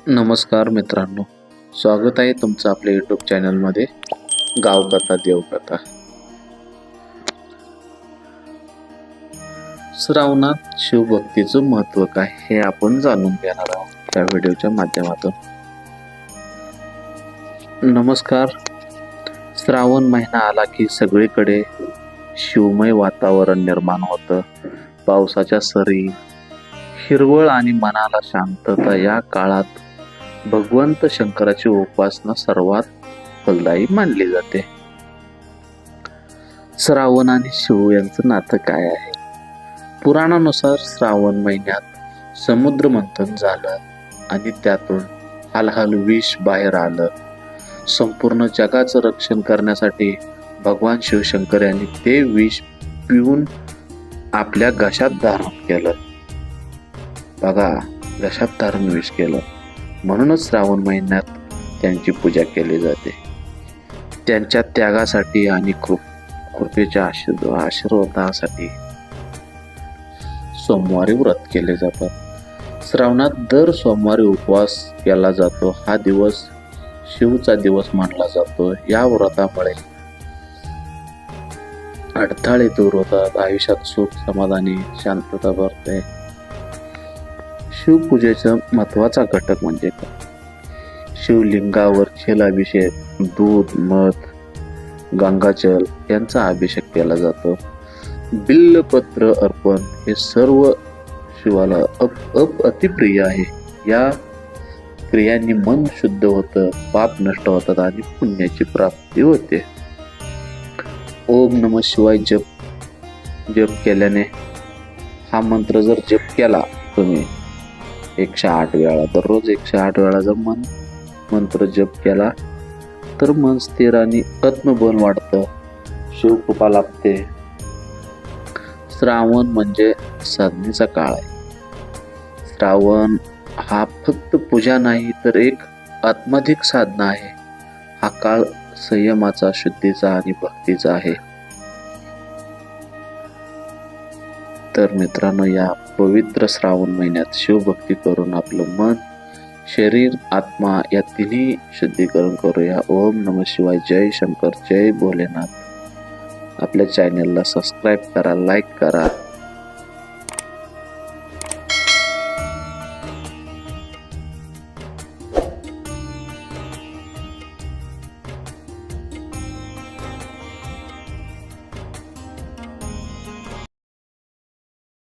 नमस्कार मित्रांनो, स्वागत आहे तुमचं आपल्या यूट्यूब चॅनलमध्ये गावकथा देवकथा. श्रावणात शिवभक्तीचं महत्त्व काय हे आपण जाणून घेणार आहोत त्या व्हिडिओच्या माध्यमातून. नमस्कार. श्रावण महिना आला की सगळीकडे शिवमय वातावरण निर्माण होतं. पावसाच्या सरी, हिरवळ आणि मनाला शांतता. या काळात भगवंत शंकराची उपासना सर्वात फलदायी मानली जाते. श्रावण आणि शिव यांचं नातं काय आहे? पुराणानुसार श्रावण महिन्यात समुद्र मंथन झालं आणि त्यातून हलहल विष बाहेर आलं. संपूर्ण जगाचं रक्षण करण्यासाठी भगवान शिवशंकर यांनी ते विष पिऊन आपल्या घशात धारण केलं. बघा, घशात धारण विष केलं. म्हणूनच श्रावण महिन्यात त्यांची पूजा केली जाते. त्यांच्या त्यागासाठी आणि कृपेच्या आशीर्वादासाठी सोमवारी व्रत केले जातात. श्रावणात दर सोमवारी उपवास केला जातो. हा दिवस शिवचा दिवस मानला जातो. या व्रतामुळे अडथळे दूर होतात, आयुष्यात सुख, समाधानी, शांतता भरते. शिवपूजेचा महत्वाचा घटक म्हणजे काय? शिवलिंगावर जलाभिषेक, दूध, मध, गंगाजल यांचा अभिषेक केला जातो. बिल्लपत्र अर्पण हे सर्व शिवाला अतिप्रिय आहे. या क्रियांनी मन शुद्ध होतं, पाप नष्ट होतात आणि पुण्याची प्राप्ती होते. ओम नमः शिवाय जप केल्याने, हा मंत्र जर जप केला तुम्ही 108 वेळा, दररोज 108 वेळा जर मंत्र जप केला तर मन स्थिर आणि आत्मबल वाढतं, शिवकृपा लाभते. श्रावण म्हणजे साधनेचा काळ आहे. श्रावण हा फक्त पूजा नाही तर एक आत्माधिक साधना आहे. हा काळ संयमाचा, शुद्धीचा आणि भक्तीचा आहे. तर मित्रांनो, या पवित्र श्रावण महिन्यात शिवभक्ती करून आपलं मन, शरीर, आत्मा या तिन्ही शुद्धीकरण करूया. ओम नमः शिवाय. जय शंकर, जय भोलेनाथ. आपल्या चॅनलला सबस्क्राईब करा, लाईक करा.